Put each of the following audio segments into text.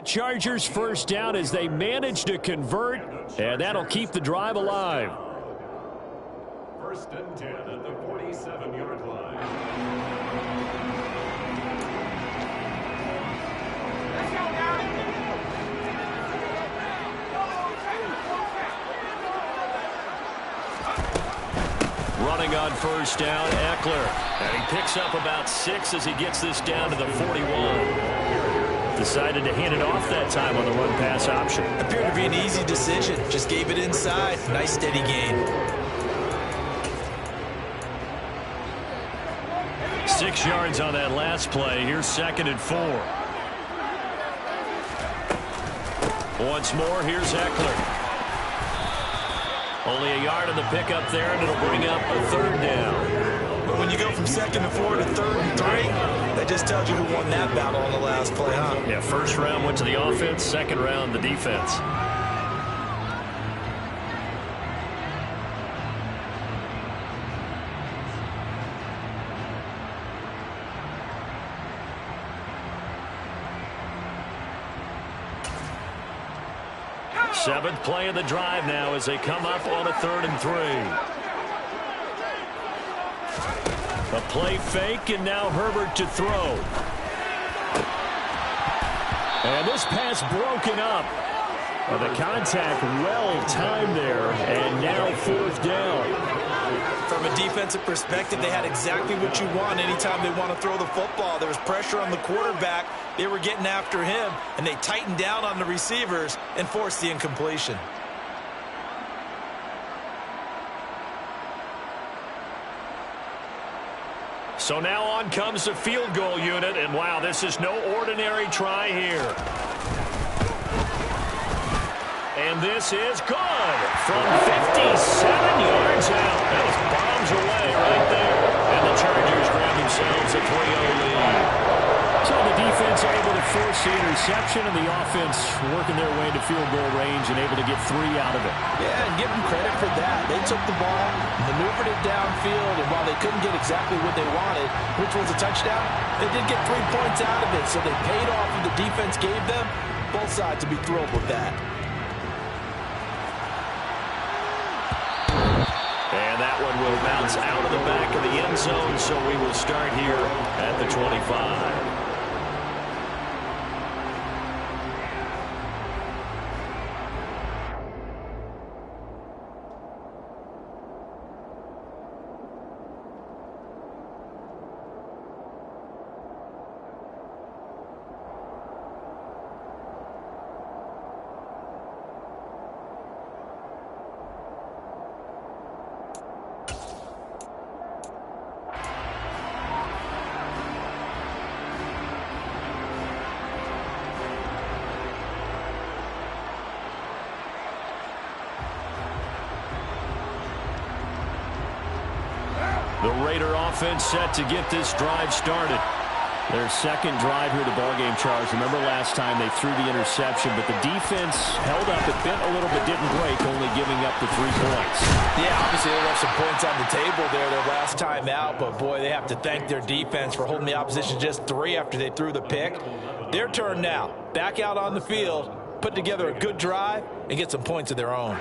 Chargers first down as they manage to convert, and that'll keep the drive alive. First and 10 at the 47-yard line. Running on first down, Eckler. And he picks up about 6 as he gets this down to the 41. Decided to hand it off that time on the run-pass option. Appeared to be an easy decision. Just gave it inside. Nice steady gain. 6 yards on that last play. Here's 2nd and 4. Once more, here's Eckler. Only a yard on the pickup there, and it'll bring up a 3rd down. But when you go from 2nd and 4 to 3rd and 3, that just tells you who won that battle on the last play, huh? Yeah, first round went to the offense, second round the defense. Seventh play of the drive now as they come up on a 3rd and 3. A play fake, and now Herbert to throw. And this pass broken up. The contact well timed there, and now 4th down. From a defensive perspective, they had exactly what you want anytime they want to throw the football. There was pressure on the quarterback. They were getting after him, and they tightened down on the receivers and forced the incompletion. So now on comes the field goal unit, and wow, this is no ordinary try here. And this is good from 57 yards out. That was bombs away right there. And the Chargers grab themselves a 3-0 lead. So the defense able to force the interception, and the offense working their way to field goal range and able to get 3 out of it. Yeah, and give them credit for that. They took the ball, maneuvered it downfield, and while they couldn't get exactly what they wanted, which was a touchdown, they did get 3 points out of it. So they paid off what the defense gave them. Both sides will be thrilled with that. And that one will bounce out of the back of the end zone, so we will start here at the 25. The Raider offense set to get this drive started. Their second drive here, the ballgame, Charles. Remember last time they threw the interception, but the defense held up. It bent a little bit, didn't break, only giving up the 3 points. Yeah, obviously they left some points on the table there their last time out, but boy, they have to thank their defense for holding the opposition just 3 after they threw the pick. Their turn now. Back out on the field, put together a good drive, and get some points of their own.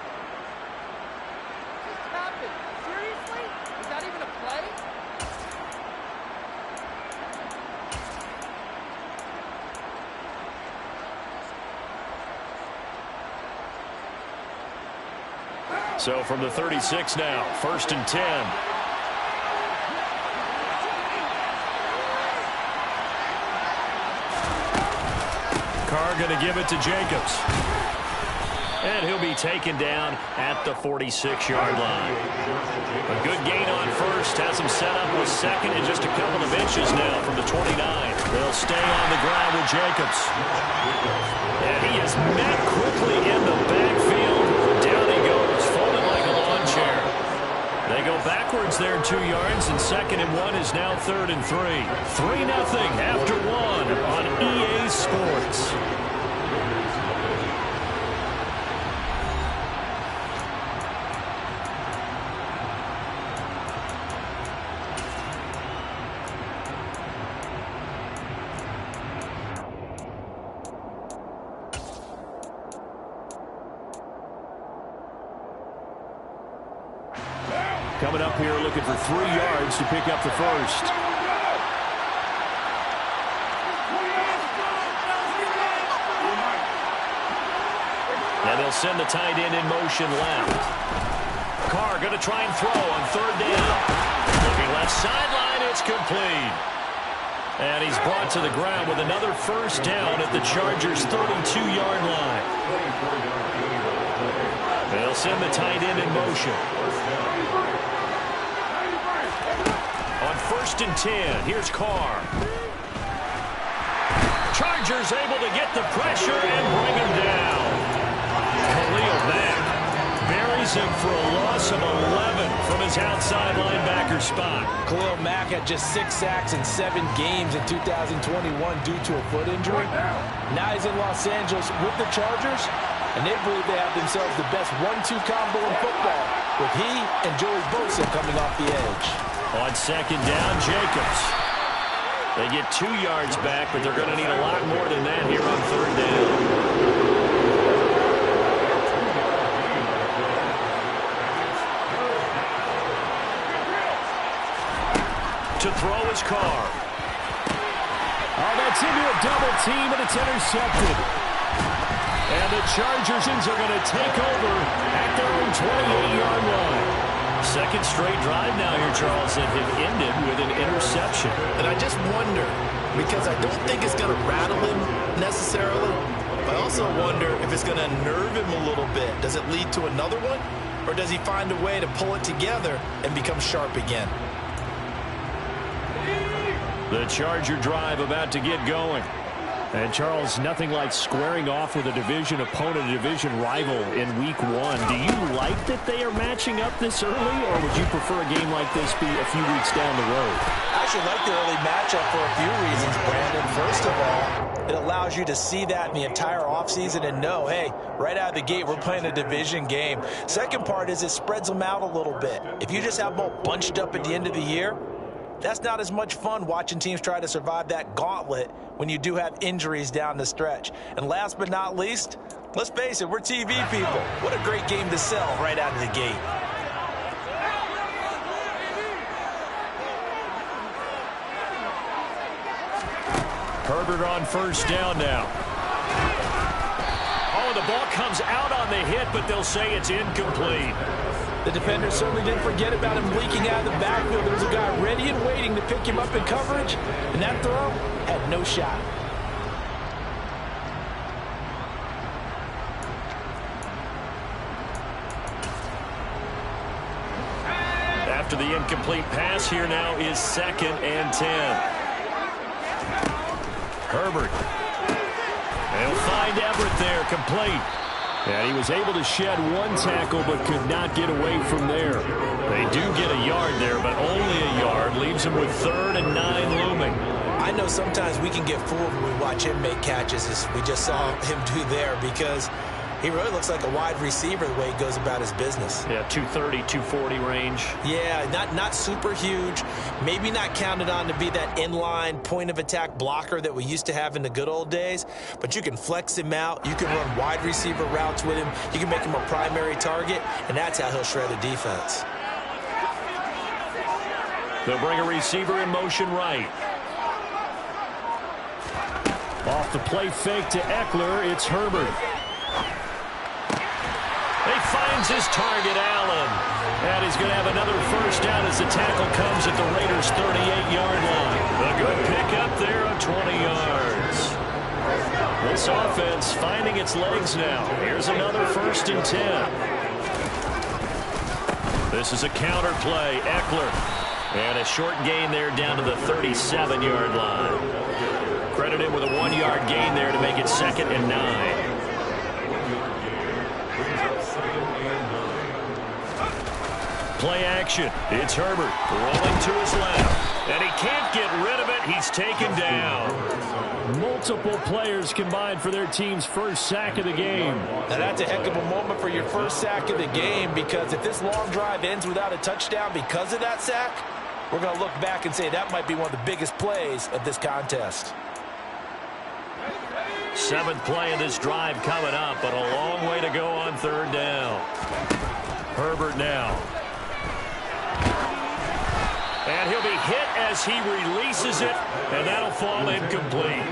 So from the 36 now, 1st and 10. Carr going to give it to Jacobs. And he'll be taken down at the 46-yard line. A good gain on first. Has him set up with 2nd and just a couple of inches now from the 29. They'll stay on the ground with Jacobs. And he is met quickly in the backfield. Down he goes, folded like a lawn chair. They go backwards there 2 yards, and 2nd and 1 is now 3rd and 3. 3-0 after 1 on EA Sports. Coming up here looking for 3 yards to pick up the first. And they'll send the tight end in motion left. Carr going to try and throw on 3rd down. Looking left sideline, it's complete. And he's brought to the ground with another first down at the Chargers' 32-yard line. They'll send the tight end in motion. On 1st and 10, here's Carr. Chargers able to get the pressure and bring him down. Khalil Mack buries him for a loss of 11 from his outside linebacker spot. Khalil Mack had just 6 sacks in 7 games in 2021 due to a foot injury. Now he's in Los Angeles with the Chargers, and they believe they have themselves the best 1-2 combo in football, with he and Joey Bosa coming off the edge. On 2nd down, Jacobs. They get 2 yards back, but they're going to need a lot more than that here on 3rd down. To throw his Carr. Oh, that's into a double team, and it's intercepted. And the Chargers are going to take over at their own 28-yard line. 2nd straight drive now here, Charles, that have ended with an interception. And I just wonder, because I don't think it's going to rattle him necessarily, but I also wonder if it's going to nerve him a little bit. Does it lead to another one, or does he find a way to pull it together and become sharp again? The Charger drive about to get going. And, Charles, nothing like squaring off with a division opponent, a division rival in Week 1. Do you like that they are matching up this early, or would you prefer a game like this be a few weeks down the road? I actually like the early matchup for a few reasons, Brandon. First of all, it allows you to see that in the entire offseason and know, hey, right out of the gate, we're playing a division game. Second part is it spreads them out a little bit. If you just have them all bunched up at the end of the year, that's not as much fun watching teams try to survive that gauntlet when you do have injuries down the stretch. And last but not least, let's face it, we're TV people. What a great game to sell right out of the gate. Herbert on 1st down now. Oh, the ball comes out on the hit, but they'll say it's incomplete. The defender certainly didn't forget about him leaking out of the backfield. There was a guy ready and waiting to pick him up in coverage, and that throw had no shot. After the incomplete pass, here now is 2nd and 10. Herbert. They'll find Everett there, complete. And he was able to shed 1 tackle but could not get away from there. They do get a yard there, but only a yard. Leaves him with 3rd and 9 looming. I know sometimes we can get fooled when we watch him make catches, as we just saw him do there, because he really looks like a wide receiver the way he goes about his business. Yeah, 230, 240 range. Yeah, not super huge. Maybe not counted on to be that inline point-of-attack blocker that we used to have in the good old days. But you can flex him out. You can run wide receiver routes with him. You can make him a primary target, and that's how he'll shred a defense. They'll bring a receiver in motion right. Off the play fake to Eckler, it's Herbert. He finds his target, Allen. And he's going to have another first down as the tackle comes at the Raiders' 38-yard line. A good pickup there of 20 yards. This offense finding its legs now. Here's another 1st and 10. This is a counter play. Eckler. And a short gain there down to the 37-yard line. Credit him with a 1-yard gain there to make it 2nd and 9. Play action. It's Herbert rolling to his left. And he can't get rid of it. He's taken down. Multiple players combined for their team's first sack of the game. Now that's a heck of a moment for your first sack of the game, because if this long drive ends without a touchdown because of that sack, we're going to look back and say that might be one of the biggest plays of this contest. 7th play of this drive coming up, but a long way to go on 3rd down. Herbert now. And he'll be hit as he releases it, and that'll fall incomplete.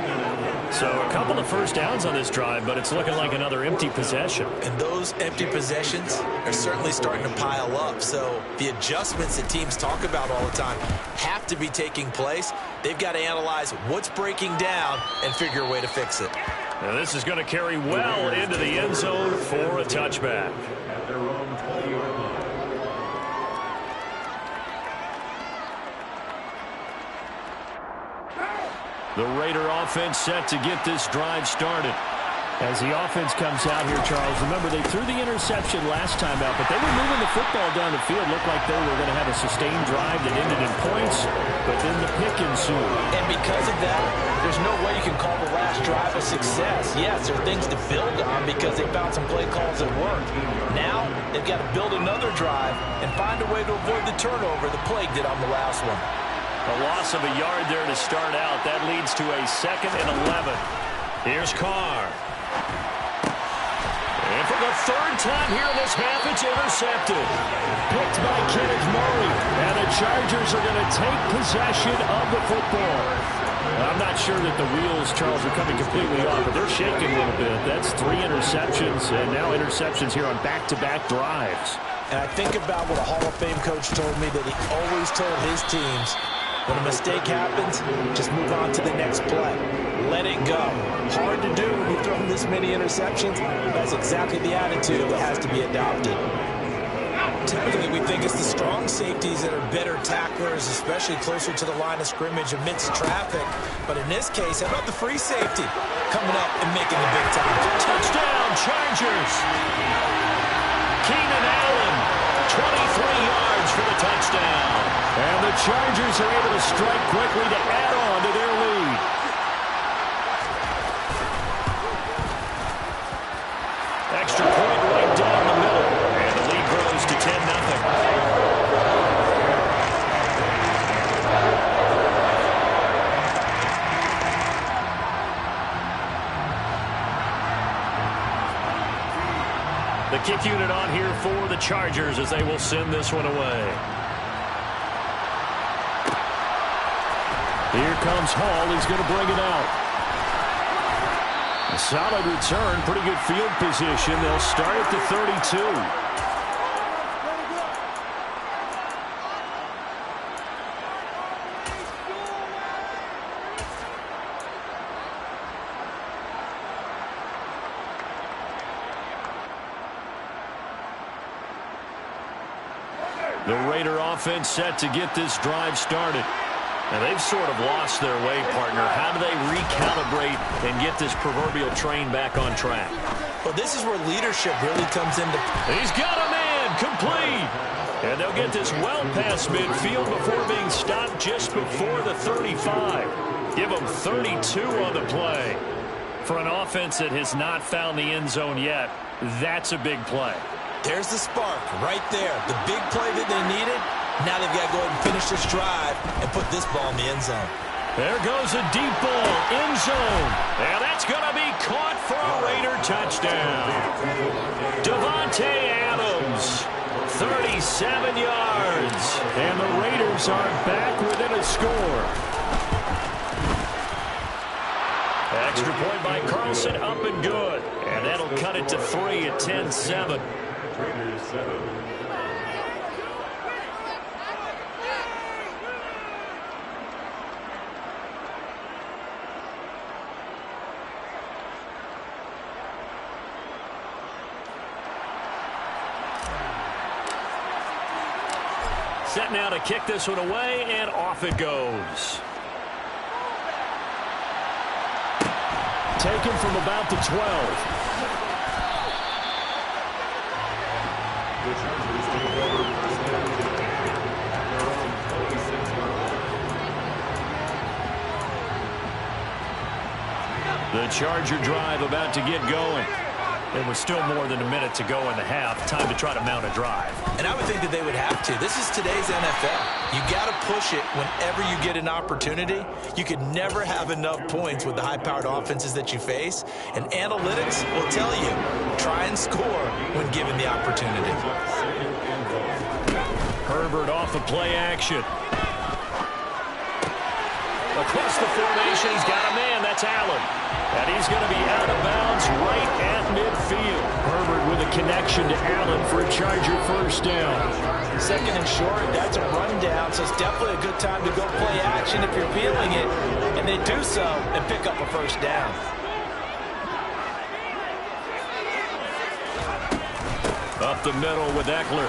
So a couple of first downs on this drive, but it's looking like another empty possession. And those empty possessions are certainly starting to pile up. So the adjustments that teams talk about all the time have to be taking place. They've got to analyze what's breaking down and figure a way to fix it. Now this is going to carry well into the end zone for a touchback. At their own 20-yard line. The Raider offense set to get this drive started. As the offense comes out here, Charles, remember they threw the interception last time out, but they were moving the football down the field. Looked like they were going to have a sustained drive that ended in points, but then the pick ensued. And because of that, there's no way you can call the last drive a success. Yes, there are things to build on because they found some play calls that worked. Now they've got to build another drive and find a way to avoid the turnover the Plague did on the last one. A loss of a yard there to start out. That leads to a 2nd and 11. Here's Carr. And for the third time here in this half, it's intercepted. Picked by Kenneth Murray. And the Chargers are going to take possession of the football. I'm not sure that the wheels, Charles, are coming completely off, but they're shaking a little bit. That's 3 interceptions, and now interceptions here on back-to-back drives. And I think about what a Hall of Fame coach told me that he always told his teams, when a mistake happens, just move on to the next play. Let it go. Hard to do when you throw this many interceptions. That's exactly the attitude that has to be adopted. Typically, we think it's the strong safeties that are better tacklers, especially closer to the line of scrimmage amidst traffic. But in this case, how about the free safety coming up and making the big time? Touchdown, Chargers. Keenan Allen, 23 yards for the touchdown. And the Chargers are able to strike quickly to add on to their lead. Extra point right down the middle. And the lead grows to 10-0. The kick unit on here for the Chargers as they will send this one away. Here comes Hall. He's going to bring it out. A solid return. Pretty good field position. They'll start at the 32. The Raider offense set to get this drive started. And they've sort of lost their way, partner. How do they recalibrate and get this proverbial train back on track? Well, this is where leadership really comes into play. He's got a man, complete. And they'll get this well past midfield before being stopped just before the 35. Give them 32 on the play. For an offense that has not found the end zone yet, that's a big play. There's the spark right there. The big play that they needed. Now they've got to go ahead and finish this drive and put this ball in the end zone. There goes a deep ball, end zone. And that's going to be caught for a Raider touchdown. Devontae Adams, 37 yards. And the Raiders are back within a score. Extra point by Carlson, up and good. And that'll cut it to 3 at 10-7. Raiders 7. Set now to kick this one away, and off it goes. Taken from about the 12. The Chargers take over first down at their own 26-yard line. The Charger drive about to get going. There was still more than a minute to go in the half. Time to try to mount a drive. And I would think that they would have to. This is today's NFL. You got to push it whenever you get an opportunity. You could never have enough points with the high-powered offenses that you face. And analytics will tell you, try and score when given the opportunity. Herbert off of play action. Across the formation, he's got a man. That's Allen. And he's going to be out of bounds right at midfield. Herbert with a connection to Allen for a Charger first down. Second and short, that's a rundown, so it's definitely a good time to go play action if you're feeling it. And they do so and pick up a first down. Up the middle with Eckler.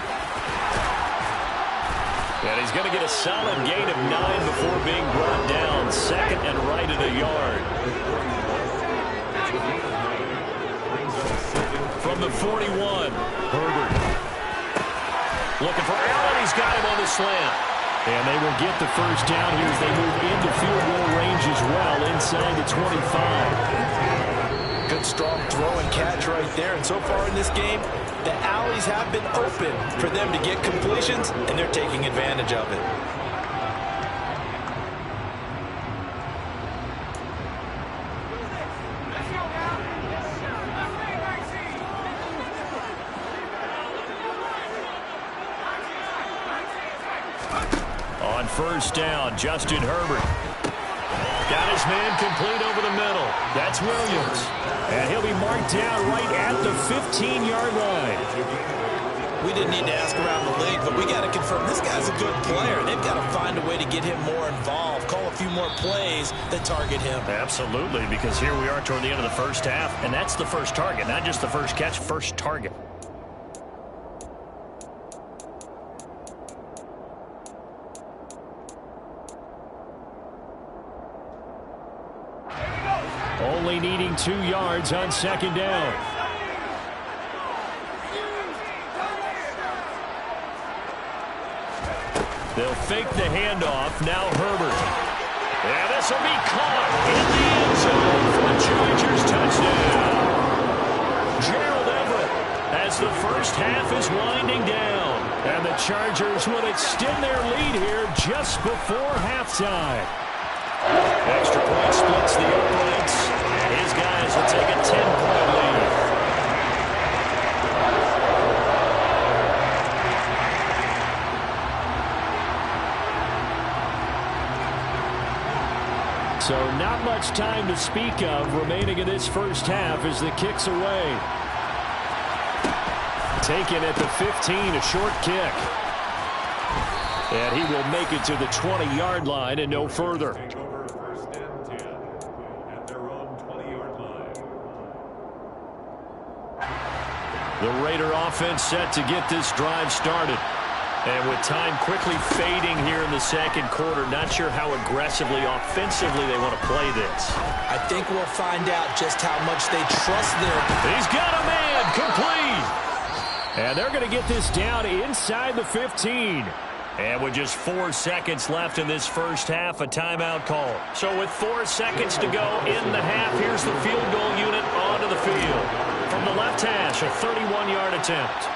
And he's going to get a solid gain of 9 before being brought down. Second and right at a yard. From the 41, Herbert. Looking for Allen. He's got him on the slant. And they will get the first down here as they move into field goal range as well, inside the 25. Good, strong throw and catch right there. And so far in this game, the alleys have been open for them to get completions, and they're taking advantage of it. On first down, Justin Herbert. Got his man complete over the middle. That's Williams. And he'll be marked down right at the 15-yard line. We didn't need to ask around the league, but we got to confirm this guy's a good player. They've got to find a way to get him more involved, call a few more plays that target him. Absolutely, because here we are toward the end of the first half, and that's the first target, not just the first catch, first target. Only needing 2 yards on second down. They'll fake the handoff. Now Herbert. And this will be caught in the end zone for the Chargers touchdown. Gerald Everett as the first half is winding down. And the Chargers will extend their lead here just before halftime. Extra point splits the uprights, and his guys will take a 10-point lead. So not much time to speak of remaining in this first half as the kick's away. Taken at the 15, a short kick. And he will make it to the 20-yard line and no further. The Raider offense set to get this drive started. And with time quickly fading here in the second quarter, not sure how aggressively, offensively they want to play this. I think we'll find out just how much they trust their... He's got a man, complete. And they're going to get this down inside the 15. And with just 4 seconds left in this first half, a timeout call. So with 4 seconds to go in the half, here's the field goal unit onto the field. From the left hash, a 31-yard attempt.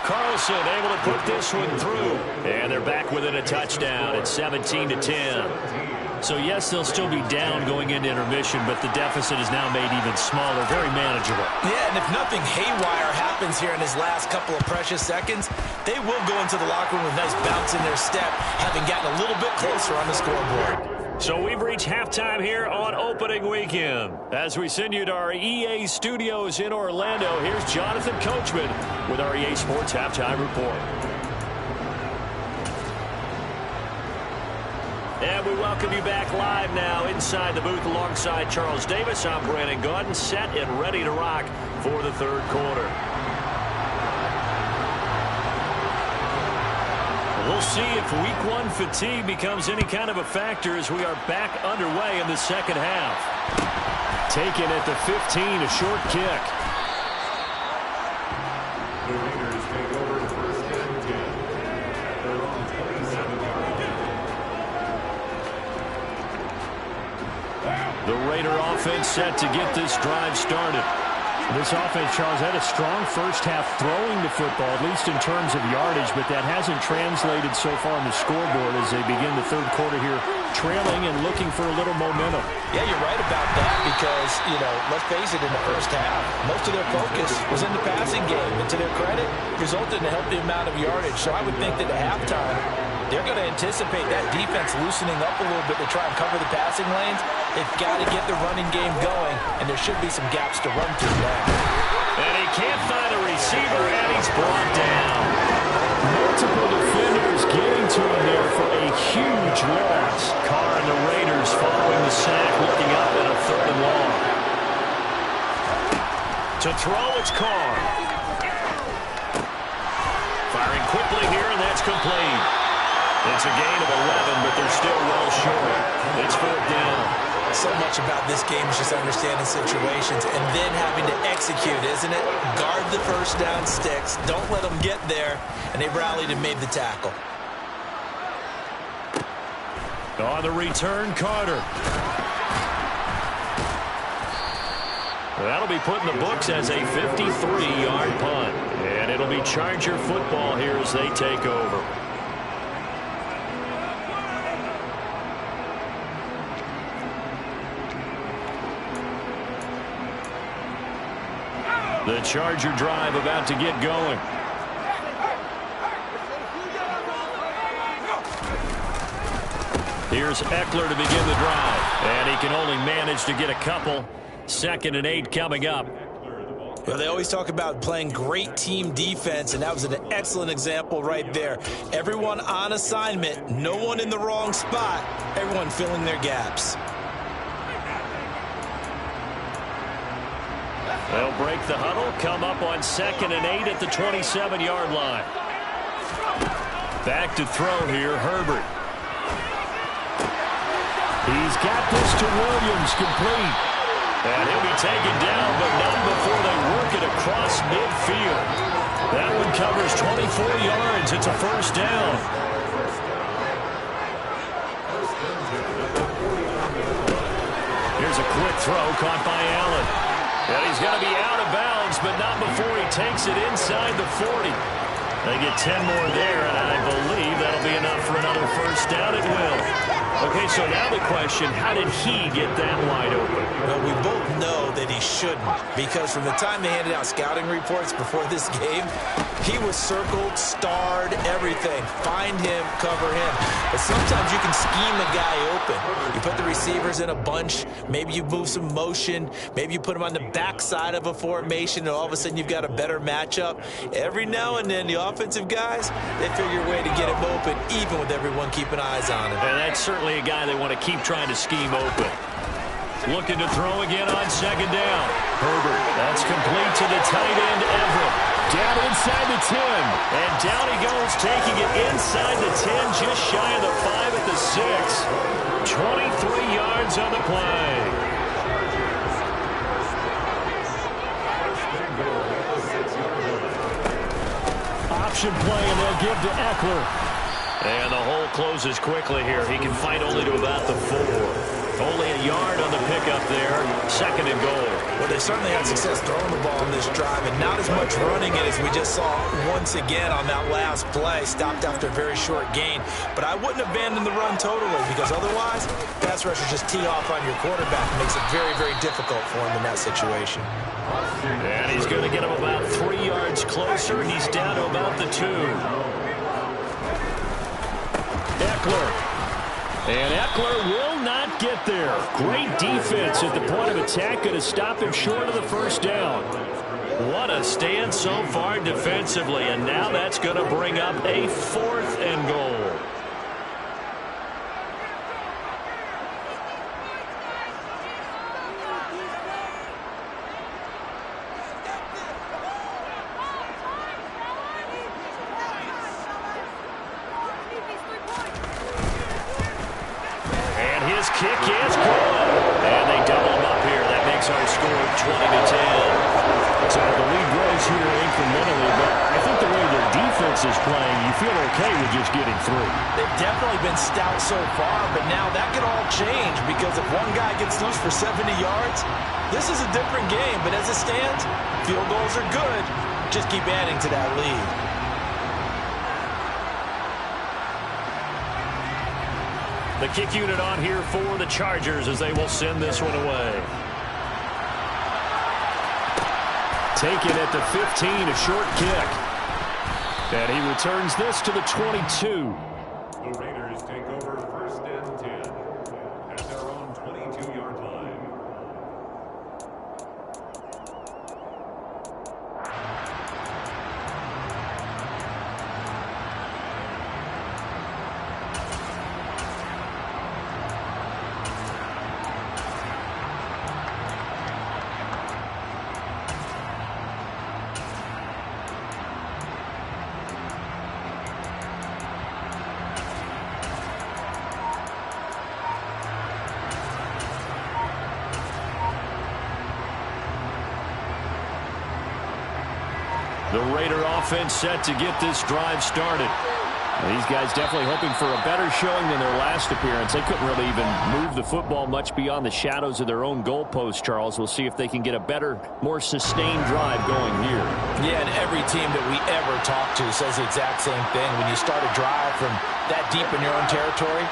Carlson able to put this one through. And they're back within a touchdown at 17-10. So, yes, they'll still be down going into intermission, but the deficit is now made even smaller, very manageable. Yeah, and if nothing haywire happens here in his last couple of precious seconds, they will go into the locker room with a nice bounce in their step, having gotten a little bit closer on the scoreboard. So we've reached halftime here on opening weekend. As we send you to our EA studios in Orlando, here's Jonathan Coachman with our EA Sports Halftime Report. And we welcome you back live now inside the booth alongside Charles Davis. I'm Brandon Gaudin, set and ready to rock for the third quarter. We'll see if week 1 fatigue becomes any kind of a factor as we are back underway in the second half. Taken at the 15, a short kick. The Raiders take over first and 10. They're on 27. The Raider offense set to get this drive started. This offense, Charles, had a strong first half throwing the football, at least in terms of yardage, but that hasn't translated so far on the scoreboard as they begin the third quarter here, trailing and looking for a little momentum. Yeah, you're right about that because, let's face it, in the first half, most of their focus was in the passing game. And to their credit, resulted in a healthy amount of yardage. So I would think that at halftime, they're going to anticipate that defense loosening up a little bit to try and cover the passing lanes. They've got to get the running game going, and there should be some gaps to run through now. And he can't find a receiver, and he's brought down. Multiple defenders getting to him there for a huge loss. Carr and the Raiders following the sack, looking up at a 3rd and long. To throw, it's Carr. Firing quickly here, and that's complete. It's a gain of 11, but they're still well short. It's 4th down. So much about this game is just understanding situations and then having to execute, isn't it? Guard the first down sticks. Don't let them get there. And they rallied and made the tackle. On the return, Carter. That'll be put in the books as a 53-yard punt. And it'll be Charger football here as they take over. The Charger drive about to get going. Here's Eckler to begin the drive. And he can only manage to get a couple. 2nd and 8 coming up. Well, they always talk about playing great team defense, and that was an excellent example right there. Everyone on assignment, no one in the wrong spot, everyone filling their gaps. They'll break the huddle, come up on 2nd and 8 at the 27-yard line. Back to throw here, Herbert. He's got this to Williams, complete. And he'll be taken down, but not before they work it across midfield. That one covers 24 yards. It's a 1st down. Here's a quick throw caught by Allen. And he's going to be out of bounds, but not before he takes it inside the 40. They get 10 more there, and I believe that'll be enough for another 1st down. It will. Okay, so now the question, how did he get that wide open? Well, we both know that he shouldn't, because from the time they handed out scouting reports before this game, he was circled, starred, everything. Find him, cover him. But sometimes you can scheme a guy open. You put the receivers in a bunch. Maybe you move some motion. Maybe you put them on the backside of a formation, and all of a sudden you've got a better matchup. Every now and then, the offensive guys, they figure a way to get him open, even with everyone keeping eyes on him. And that's certainly a guy they want to keep trying to scheme open. Looking to throw again on 2nd down. Herbert, that's complete to the tight end, Everett. Down inside the 10. And down he goes, taking it inside the 10, just shy of the 5 at the 6. 23 yards on the play. Option play, and they'll give to Eckler. And the hole closes quickly here. He can fight only to about the 4. Only a yard on the pickup there. 2nd and goal. Well, they certainly had success throwing the ball in this drive, and not as much running it as we just saw once again on that last play. Stopped after a very short gain. But I wouldn't abandon the run totally, because otherwise, pass rushers just tee off on your quarterback. It makes it very, very difficult for him in that situation. And he's going to get him about 3 yards closer. He's down to about the 2. Eckler. And Eckler will not get there. Great defense at the point of attack. Going to stop him short of the 1st down. What a stand so far defensively. And now that's going to bring up a 4th and goal. His kick is good. And they double him up here. That makes our score 20-10. So the lead grows here incrementally, but I think the way their defense is playing, you feel okay with just getting through. They've definitely been stout so far, but now that could all change, because if one guy gets loose for 70 yards, this is a different game. But as it stands, field goals are good. Just keep adding to that lead. The kick unit on here for the Chargers as they will send this one away. Taken at the 15, a short kick. And he returns this to the 22. Raiders take over 1st and 10 at their own 22-yard line. The Raider offense set to get this drive started. These guys definitely hoping for a better showing than their last appearance. They couldn't really even move the football much beyond the shadows of their own goalpost, Charles. We'll see if they can get a better, more sustained drive going here. Yeah, and every team that we ever talk to says the exact same thing. When you start a drive from that deep in your own territory,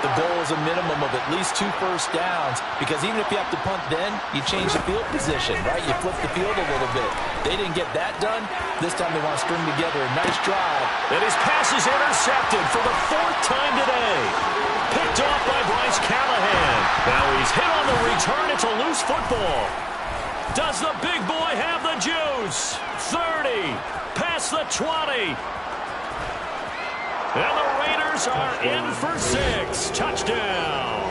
the goal is a minimum of at least 2 first downs, because even if you have to punt then, you change the field position, right? You flip the field a little bit. They didn't get that done. This time they want to string together a nice drive. And his pass is intercepted for the 4th time today. Picked off by Bryce Callahan. Now he's hit on the return. It's a loose football. Does the big boy have the juice? 30. Past the 20. And the Raiders are in for 6. Touchdown.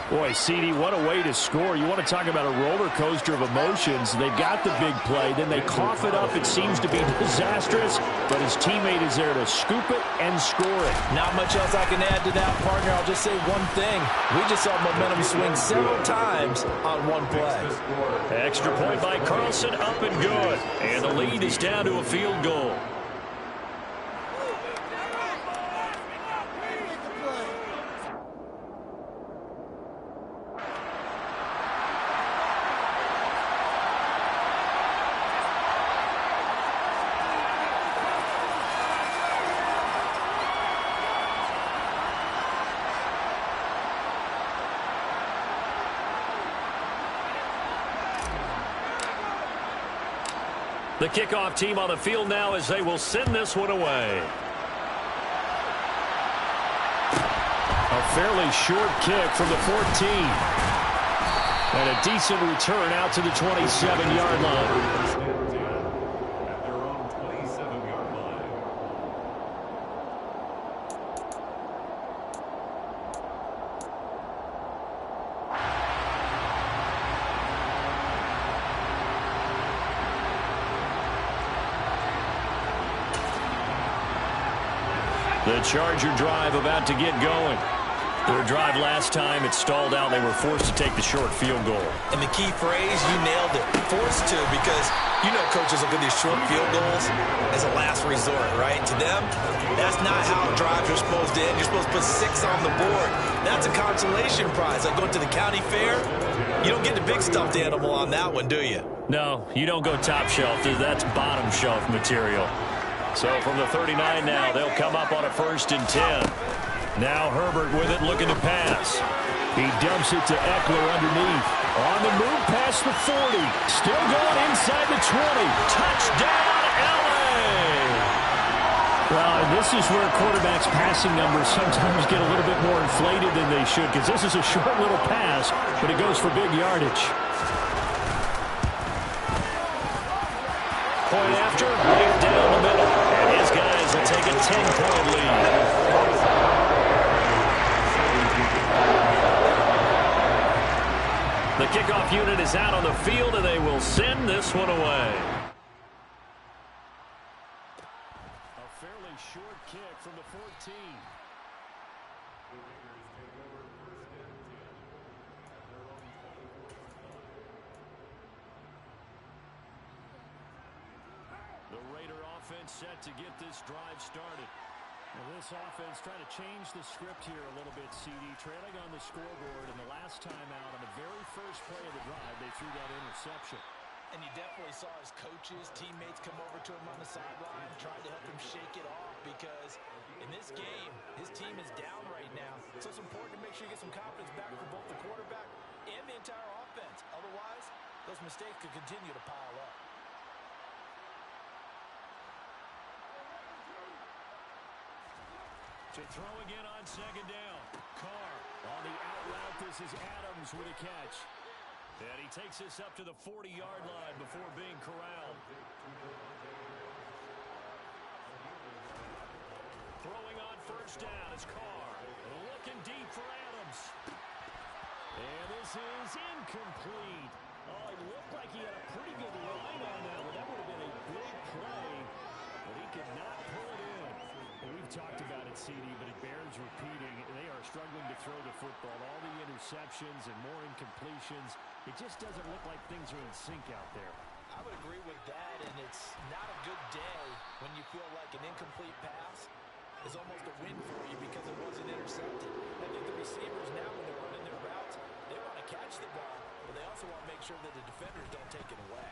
Boy, CD, what a way to score. You want to talk about a roller coaster of emotions. They've got the big play, then they cough it up. It seems to be disastrous, but his teammate is there to scoop it and score it. Not much else I can add to that, partner. I'll just say one thing. We just saw momentum swing several times on one play. Extra point by Carlson, up and good. And the lead is down to a field goal. The kickoff team on the field now as they will send this one away. A fairly short kick from the 14. And a decent return out to the 27-yard line. At their own 27-yard line. The Charger drive about to get going. Their drive last time, it stalled out. They were forced to take the short field goal. And the key phrase, you nailed it. Forced to, because you know coaches look at these short field goals as a last resort, right? To them, that's not how drives are supposed to end. You're supposed to put 6 on the board. That's a consolation prize. Like going to the county fair, you don't get the big stuffed animal on that one, do you? No, you don't go top shelf. That's bottom shelf material. So from the 39 now, they'll come up on a 1st and 10. Now Herbert with it, looking to pass. He dumps it to Eckler underneath. On the move past the 40. Still going inside the 20. Touchdown, L.A. Well, this is where quarterbacks' passing numbers sometimes get a little bit more inflated than they should, because this is a short little pass, but it goes for big yardage. Point after, right down the middle. And his guys will take a 10-point lead. The kickoff unit is out on the field, and they will send this one away. A fairly short kick from the 14. The Raider offense set to get this drive started. Well, this offense trying to change the script here a little bit, CD. Trailing on the scoreboard, and the last time out on the very first play of the drive, they threw that interception. And you definitely saw his coaches, teammates come over to him on the sideline, tried to help him shake it off, because in this game, his team is down right now. So it's important to make sure you get some confidence back for both the quarterback and the entire offense. Otherwise, those mistakes could continue to pile up. To throw again on second down. Carr on the out route. This is Adams with a catch. And he takes this up to the 40-yard line before being corralled. Throwing on first down is Carr. Looking deep for Adams. And this is incomplete. Oh, it looked like he had a pretty good line on that one. That would have been a big play, but he could not pull it in. Well, we've talked about it, CD, but it bears repeating. They are struggling to throw the football. All the interceptions and more incompletions. It just doesn't look like things are in sync out there. I would agree with that, and it's not a good day when you feel like an incomplete pass is almost a win for you because it wasn't intercepted. I think the receivers now, when they're running their routes, they want to catch the ball, but they also want to make sure that the defenders don't take it away.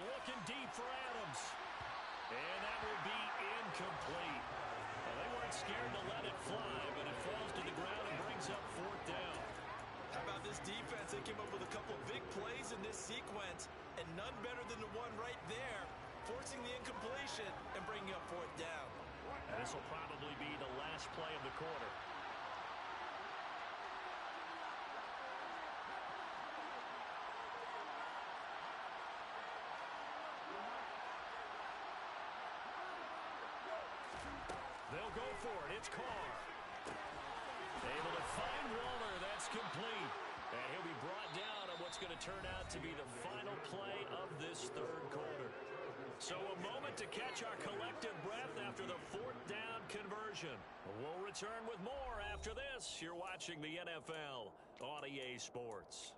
Looking deep for Adams. And that will be incomplete. Well, they weren't scared to let it fly, but it falls to the ground and brings up fourth down. How about this defense? They came up with a couple big plays in this sequence, and none better than the one right there, forcing the incompletion and bringing up fourth down. And this will probably be the last play of the quarter. They'll go for it. It's Carr. Able to find Waller. That's complete. And he'll be brought down on what's going to turn out to be the final play of this third quarter. So a moment to catch our collective breath after the fourth down conversion. We'll return with more after this. You're watching the NFL on EA Sports.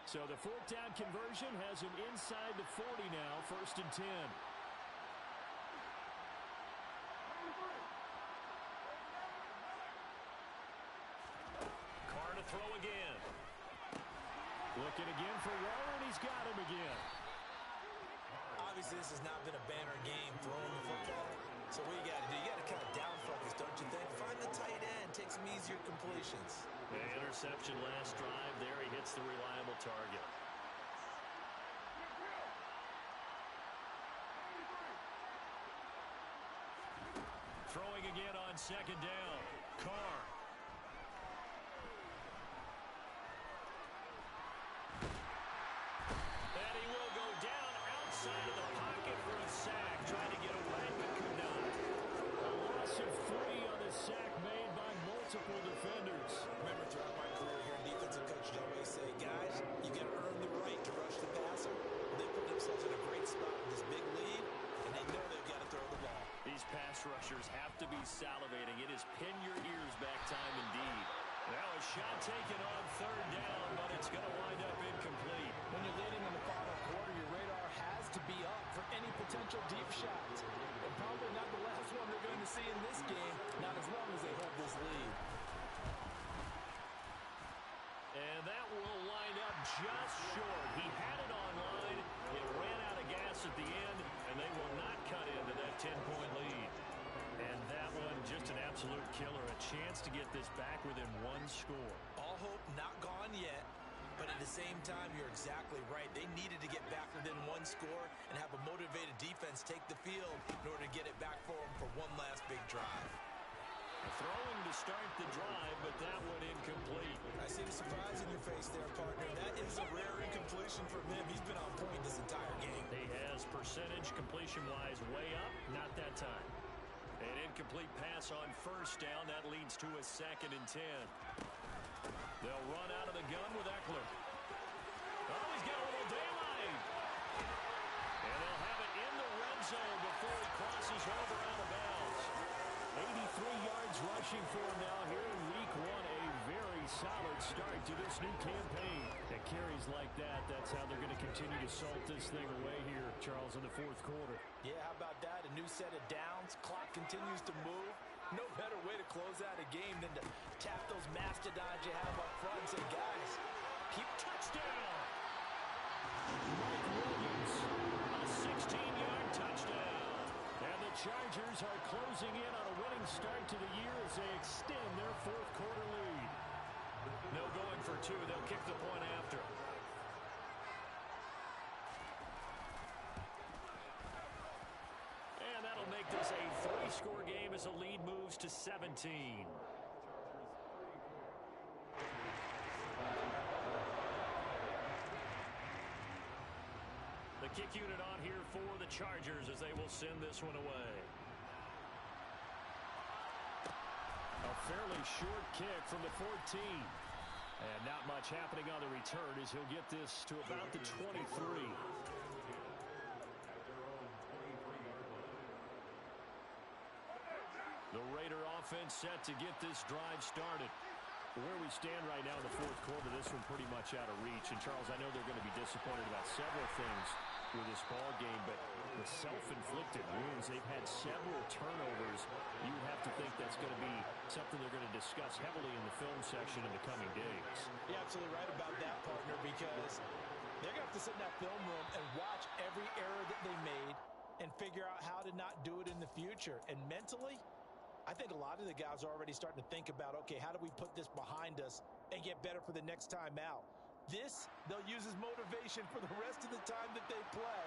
So the fourth down conversion has him inside the 40 now, 1st and 10. Carr to throw again. Looking again for Waller, and he's got him again. Obviously, this has not been a banner game throwing the football. So what you got to do, you got to kind of down focus, don't you think? Find the tight end, take some easier completions. The interception last drive there. He hits the reliable target. Throwing again on second down. Carr. And he will go down outside of the pocket for a sack. Trying to get away, but could not. A loss of 3 on the sack made by multiple defenders. Remember, throughout my career here, defensive coaches always say, guys, you got to earn the right to rush the passer. They put themselves in a great spot with this big lead, and they know they've got to throw the ball. These pass rushers have to be salivating. It is pin your ears back time indeed. Now a shot taken on third down, but it's going to wind up incomplete. When you're leading in the final quarter, your radar has to be up for any potential deep shots. And probably not the last one they're going to see in this game, not as long as they hold this lead. And that will wind up just short. He had it on line. It ran out of gas at the end, and they will not cut into that 10-point lead. And that one, just an absolute killer. A chance to get this back within one score. All hope not gone yet, but at the same time, you're exactly right. They needed to get back within one score and have a motivated defense take the field in order to get it back for them for one last big drive. Throwing to start the drive, but that one incomplete. I see the surprise in your face there, partner. That is a rare incompletion from him. He's been on point this entire game. He has percentage completion-wise way up, not that time. An incomplete pass on first down. That leads to a 2nd and 10. They'll run out of the gun with Eckler. Oh, he's got a little daylight. And they'll have it in the red zone before he crosses over out of bounds. 83 yards rushing for him now here in week 1. A very solid start to this new campaign. At carries like that, that's how they're going to continue to salt this thing away here, Charles, in the fourth quarter. Yeah, how about that? A new set of downs. Clock continues to move. No better way to close out a game than to tap those mastodons you have up front and say, guys, keep touchdown. Mike Williams, a 16-yard touchdown. And the Chargers are closing in on a winning start to the year as they extend their fourth quarter lead. No going for 2. They'll kick the point after. as the lead moves to 17. The kick unit on here for the Chargers as they will send this one away. A fairly short kick from the 14. And not much happening on the return as he'll get this to about the 23. The Raider offense set to get this drive started. Where we stand right now in the fourth quarter, this one pretty much out of reach. And, Charles, I know they're going to be disappointed about several things with this ball game, but the self-inflicted wounds, they've had several turnovers. You have to think that's going to be something they're going to discuss heavily in the film section in the coming days. You're absolutely right about that, partner, because they're going to have to sit in that film room and watch every error that they made and figure out how to not do it in the future. And mentally, I think a lot of the guys are already starting to think about, okay, how do we put this behind us and get better for the next time out? This, they'll use as motivation for the rest of the time that they play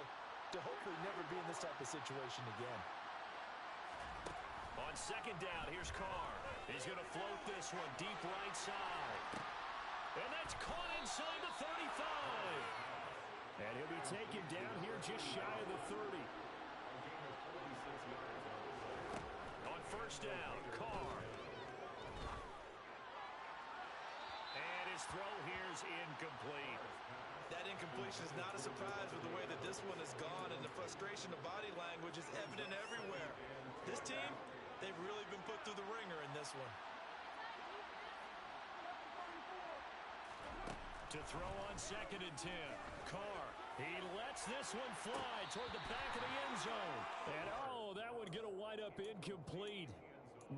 to hopefully never be in this type of situation again. On second down, here's Carr. He's going to float this one deep right side. And that's caught inside the 35. And he'll be taken down here just shy of the 30. On first down, Carr. And his throw here's incomplete. That incompletion is not a surprise with the way that this one has gone, and the frustration of body language is evident everywhere. This team, they've really been put through the ringer in this one. To throw on second and 10. Carr, he lets this one fly toward the back of the end zone. And, oh, that one going to wind up incomplete.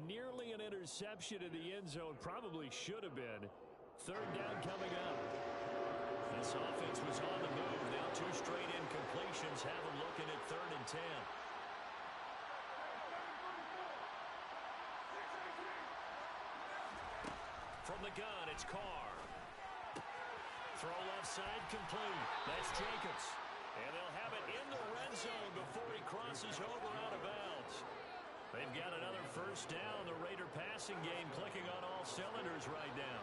Nearly an interception in the end zone. Probably should have been. Third down coming up. This offense was on the move. Now two straight incompletions have them looking at third and 10. From the gun, it's Carr. Throw left side complete. That's Jacobs. And they'll have it in the red zone before he crosses over out of bounds. They've got another first down. The Raider passing game clicking on all cylinders right now.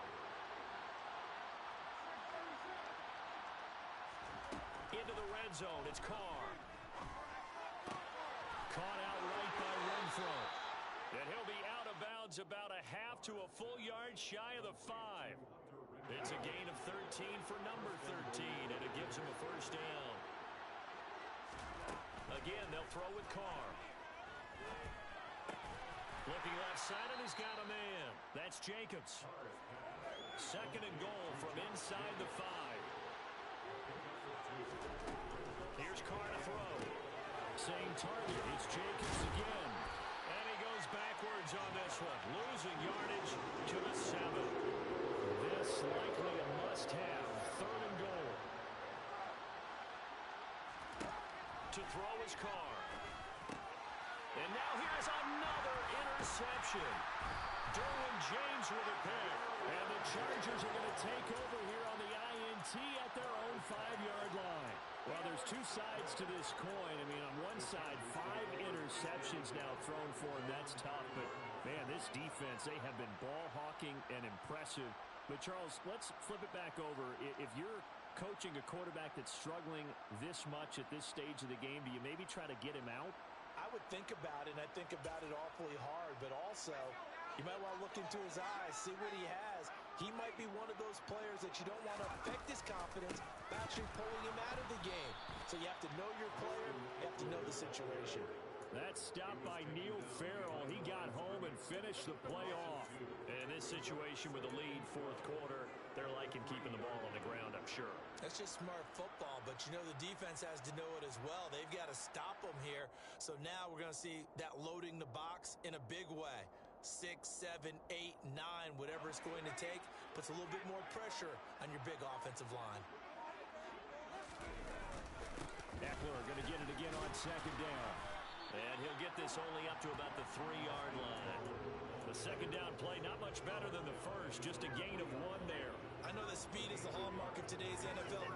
Into the red zone, it's Carr. Caught out right by Renfro. And he'll be out of bounds about a half to a full yard shy of the 5. It's a gain of 13 for number 13, and it gives him a first down. Again, they'll throw with Carr. Looking left side, and he's got a man. That's Jacobs. Second and goal from inside the 5. Here's Carr to throw. Same target. It's Jacobs again. And he goes backwards on this one, losing yardage to the 7. This likely a must-have. Third and goal. To throw is Carr. And now here's another interception. Derwin James with a pick. And the Chargers are going to take over here on the INT at their own 5-yard line. Well, there's two sides to this coin. I mean, on one side, 5 interceptions now thrown for him. That's tough. But, man, this defense, they have been ball hawking and impressive. But, Charles, let's flip it back over. If you're coaching a quarterback that's struggling this much at this stage of the game, do you maybe try to get him out? I would think about it, and I think about it awfully hard, but also you might want to look into his eyes, see what he has. He might be one of those players that you don't want to affect his confidence by actually pulling him out of the game. So you have to know your player, you have to know the situation. That stop by Neil Farrell. He got home and finished the play off. In this situation with the lead, fourth quarter, they're liking keeping the ball on the ground, I'm sure. That's just smart football, but you know the defense has to know it as well. They've got to stop them here. So now we're going to see that loading the box in a big way. 6, 7, 8, 9, whatever it's going to take, puts a little bit more pressure on your big offensive line. Eckler going to get it again on second down. And he'll get this only up to about the 3-yard line. The second down play, not much better than the first, just a gain of 1 there. I know that speed is the hallmark of today's NFL game.